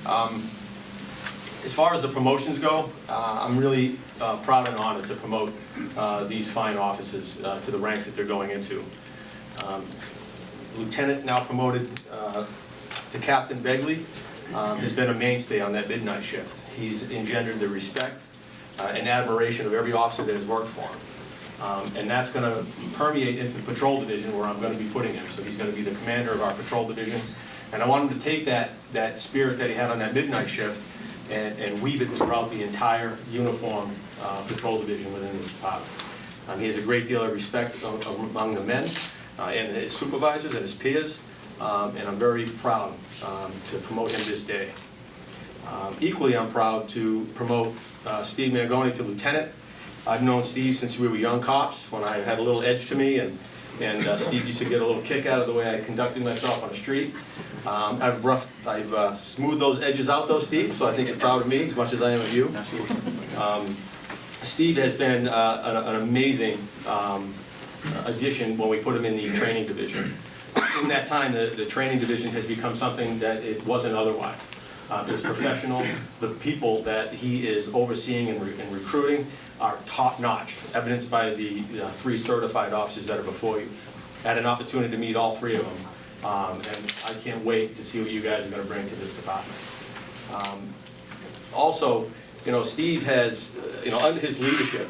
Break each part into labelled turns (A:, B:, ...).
A: As far as the promotions go, I'm really proud and honored to promote these fine officers to the ranks that they're going into. Lieutenant, now promoted to Captain Begley, has been a mainstay on that midnight shift. He's engendered the respect and admiration of every officer that has worked for him. And that's going to permeate into the patrol division where I'm going to be putting him. So he's going to be the commander of our patrol division. And I want him to take that spirit that he had on that midnight shift and weave it throughout the entire uniform patrol division within this department. He has a great deal of respect among the men and his supervisors and his peers, and I'm very proud to promote him this day. Equally, I'm proud to promote Steve Mangoni to lieutenant. I've known Steve since we were young cops, when I had a little edge to me, and Steve used to get a little kick out of the way I conducted myself on the street. I've smoothed those edges out though, Steve, so I think you're proud of me as much as I am of you. Steve has been an amazing addition when we put him in the training division. In that time, the training division has become something that it wasn't otherwise. It's professional. The people that he is overseeing and recruiting are top-notch, evidenced by the 3 certified officers that are before you. I had an opportunity to meet all 3 of them, and I can't wait to see what you guys are going to bring to this department. Also, Steve has, under his leadership,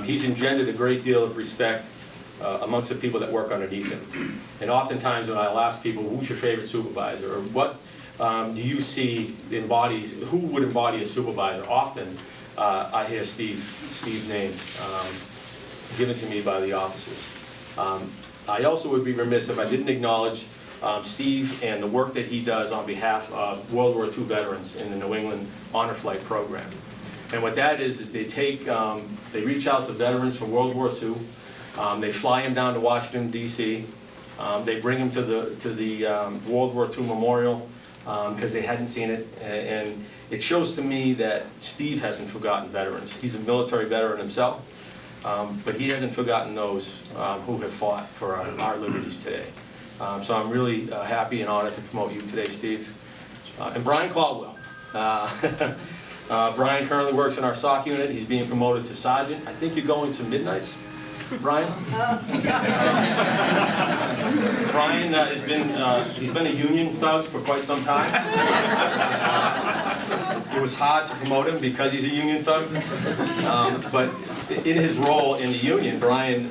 A: he's engendered a great deal of respect amongst the people that work underneath him. And oftentimes when I'll ask people, who's your favorite supervisor, or what do you see embodies, who would embody a supervisor? Often I hear Steve's name given to me by the officers. I also would be remiss if I didn't acknowledge Steve and the work that he does on behalf of World War II veterans in the New England Honor Flight program. And what that is they take, they reach out to veterans from World War II, they fly them down to Washington, D.C., they bring them to the World War II Memorial because they hadn't seen it, and it shows to me that Steve hasn't forgotten veterans. He's a military veteran himself, but he hasn't forgotten those who have fought for our liberties today. So I'm really happy and honored to promote you today, Steve. And Brian Caldwell. Brian currently works in our SOC unit. He's being promoted to sergeant. I think you're going to midnights, Brian? Brian has been, he's been a union thug for quite some time. It was hard to promote him because he's a union thug. But in his role in the union, Brian,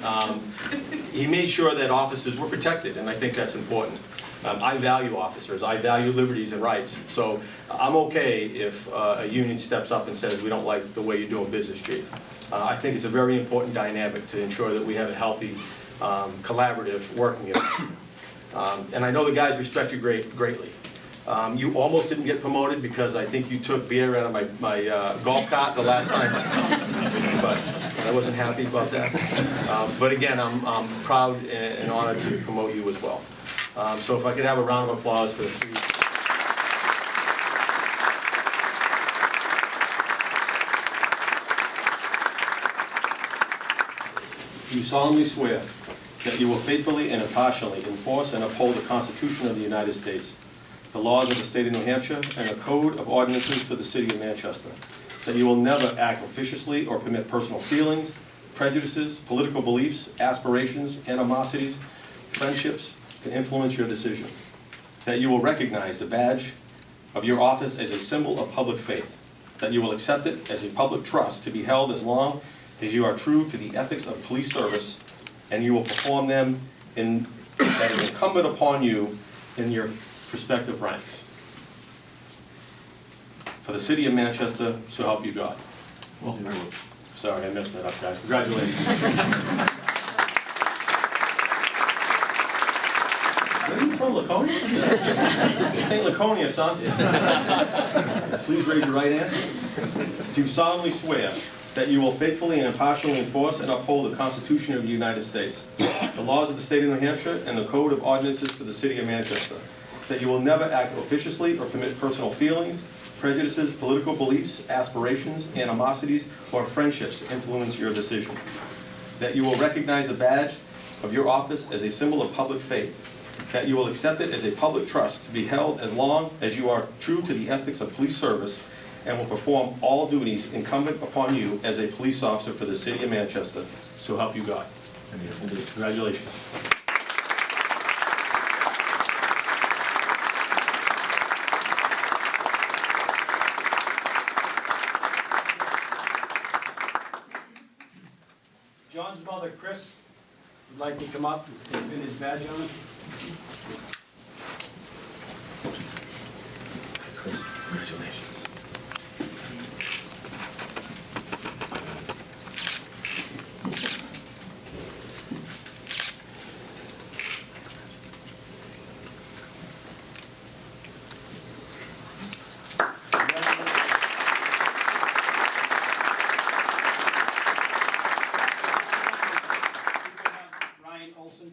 A: he made sure that officers were protected, and I think that's important. I value officers. I value liberties and rights. So I'm okay if a union steps up and says, we don't like the way you're doing business, Chief. I think it's a very important dynamic to ensure that we have a healthy, collaborative working environment. And I know the guys respect you greatly. You almost didn't get promoted because I think you took beer out of my golf cart the last time. But I wasn't happy about that. But again, I'm proud and honored to promote you as well. So if I could have a round of applause for the 3. You solemnly swear that you will faithfully and impartially enforce and uphold the Constitution of the United States, the laws of the state of New Hampshire, and the code of ordinances for the city of Manchester, that you will never act officiously or permit personal feelings, prejudices, political beliefs, aspirations, animosities, friendships to influence your decision, that you will recognize the badge of your office as a symbol of public faith, that you will accept it as a public trust to be held as long as you are true to the ethics of police service, and you will perform them that is incumbent upon you in your respective ranks. For the city of Manchester, so help you God. Well, sorry, I messed that up, guys. Congratulations. Are you from Laconia? This ain't Laconia, son. Please raise your right hand. Do solemnly swear that you will faithfully and impartially enforce and uphold the Constitution of the United States, the laws of the state of New Hampshire, and the code of ordinances for the city of Manchester, that you will never act officiously or permit personal feelings, prejudices, political beliefs, aspirations, animosities, or friendships to influence your decision, that you will recognize the badge of your office as a symbol of public faith, that you will accept it as a public trust to be held as long as you are true to the ethics of police service and will perform all duties incumbent upon you as a police officer for the city of Manchester. So help you God. Congratulations.
B: John's mother, Chris, would like to come up and pin his badge on him.
A: Chris, congratulations.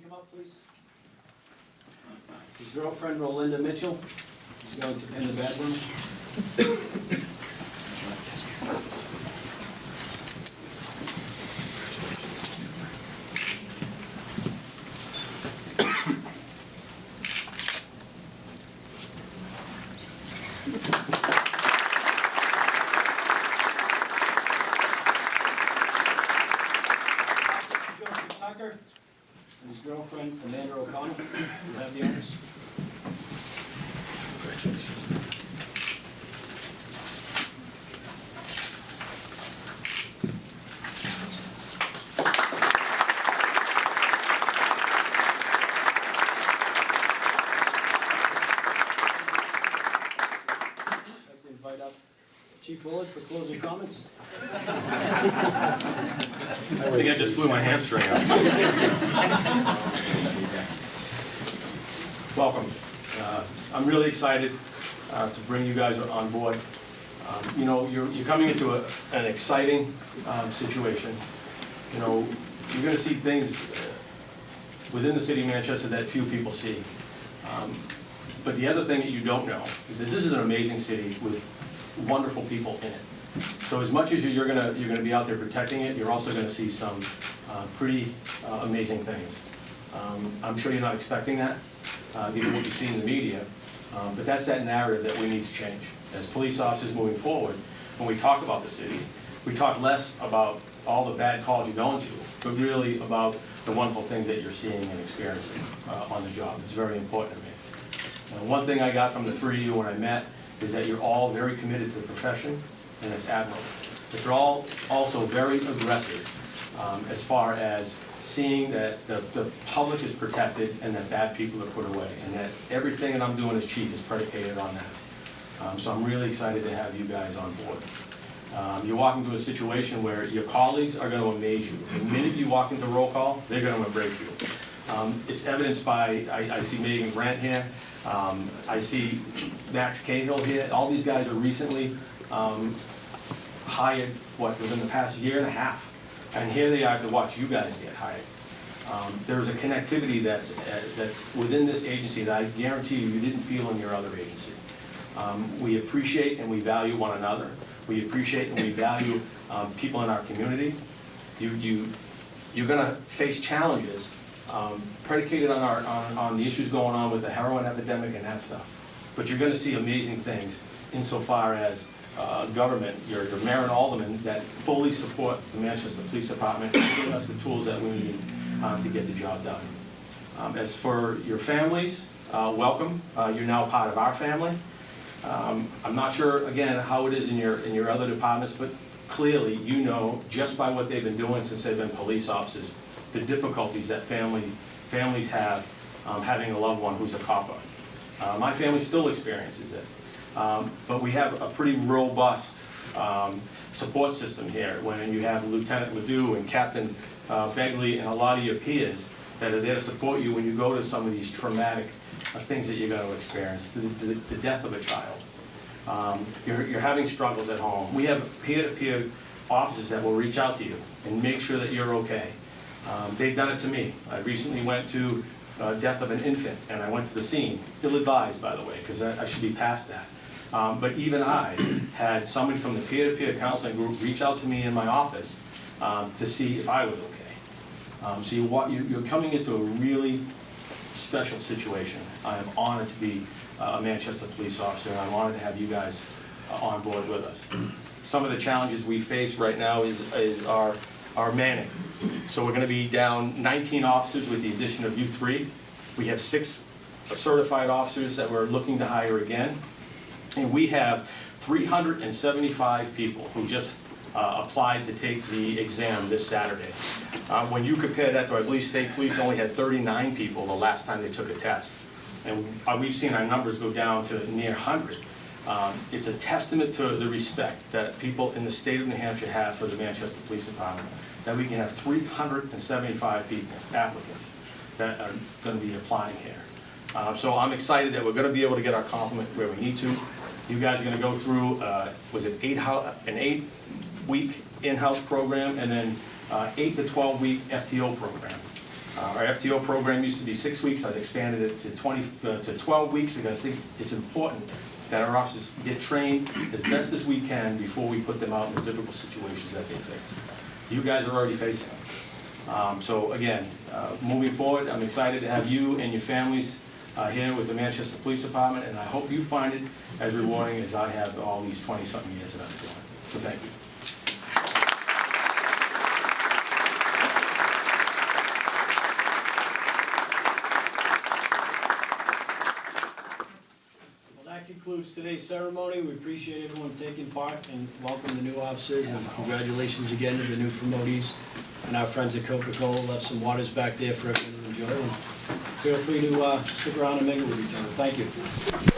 B: Come up, please. His girlfriend, Rolinda Mitchell, is going to pin the badge on him. Joseph Tucker and his girlfriend, Amanda O'Connell, will have the honors. I'd like to invite up Chief Willard for closing comments.
A: I think I just blew my hamstring out. Welcome. I'm really excited to bring you guys on board. You know, you're coming into an exciting situation. You know, you're going to see things within the city of Manchester that few people see. But the other thing that you don't know is that this is an amazing city with wonderful people in it. So as much as you're gonna be out there protecting it, you're also gonna see some pretty amazing things. I'm sure you're not expecting that, given what you see in the media, but that's that narrative that we need to change. As police officers moving forward, when we talk about the city, we talk less about all the bad calls you're going to, but really about the wonderful things that you're seeing and experiencing on the job. It's very important to me. One thing I got from the three of you when I met is that you're all very committed to the profession, and it's admirable. But you're all also very aggressive as far as seeing that the public is protected and that bad people are put away, and that everything that I'm doing as chief is predicated on that. So I'm really excited to have you guys on board. You're walking into a situation where your colleagues are going to amaze you. The minute you walk into roll call, they're going to embrace you. It's evidenced by, I see Megan Grant here, I see Max Cahill here. All these guys are recently hired, within the past year and a half. And here they are to watch you guys get hired. There's a connectivity that's within this agency that I guarantee you didn't feel in your other agency. We appreciate and we value one another. We appreciate and we value people in our community. You're going to face challenges predicated on the issues going on with the heroin epidemic and that stuff. But you're going to see amazing things insofar as government, your mayor and aldermen that fully support the Manchester Police Department and giving us the tools that we need to get the job done. As for your families, welcome. You're now part of our family. I'm not sure, again, how it is in your other departments, but clearly you know, just by what they've been doing since they've been police officers, the difficulties that families have having a loved one who's a copper. My family still experiences it. But we have a pretty robust support system here when you have Lieutenant Ledoux and Captain Begley and a lot of your peers that are there to support you when you go to some of these traumatic things that you're going to experience, the death of a child. You're having struggles at home. We have peer-to-peer officers that will reach out to you and make sure that you're okay. They've done it to me. I recently went to death of an infant, and I went to the scene. Ill-advised, by the way, because I should be past that. But even I had somebody from the peer-to-peer counseling group reach out to me in my office to see if I was okay. So you're coming into a really special situation. I am honored to be a Manchester police officer, and I'm honored to have you guys on board with us. Some of the challenges we face right now is our manning. So we're going to be down 19 officers with the addition of you three. We have 6 certified officers that we're looking to hire again. And we have 375 people who just applied to take the exam this Saturday. When you compare that to, I believe state police only had 39 people the last time they took a test. And we've seen our numbers go down to near 100. It's a testament to the respect that people in the state of New Hampshire have for the Manchester Police Department, that we can have 375 people, applicants, that are going to be applying here. So I'm excited that we're going to be able to get our complement where we need to. You guys are going to go through, was it an 8-week in-house program, and then 8 to 12-week FTO program. Our FTO program used to be 6 weeks. I've expanded it to 12 weeks because I think it's important that our officers get trained as best as we can before we put them out in the difficult situations that they face. You guys are already facing them. So again, moving forward, I'm excited to have you and your families here with the Manchester Police Department, and I hope you find it as rewarding as I have all these 20-something years that I've been doing. So thank you.
B: That concludes today's ceremony. We appreciate everyone taking part and welcome the new officers, and congratulations again to the new promotees. And our friends at Coca-Cola left some waters back there for everyone to enjoy. And feel free to stick around and mingle with each other. Thank you.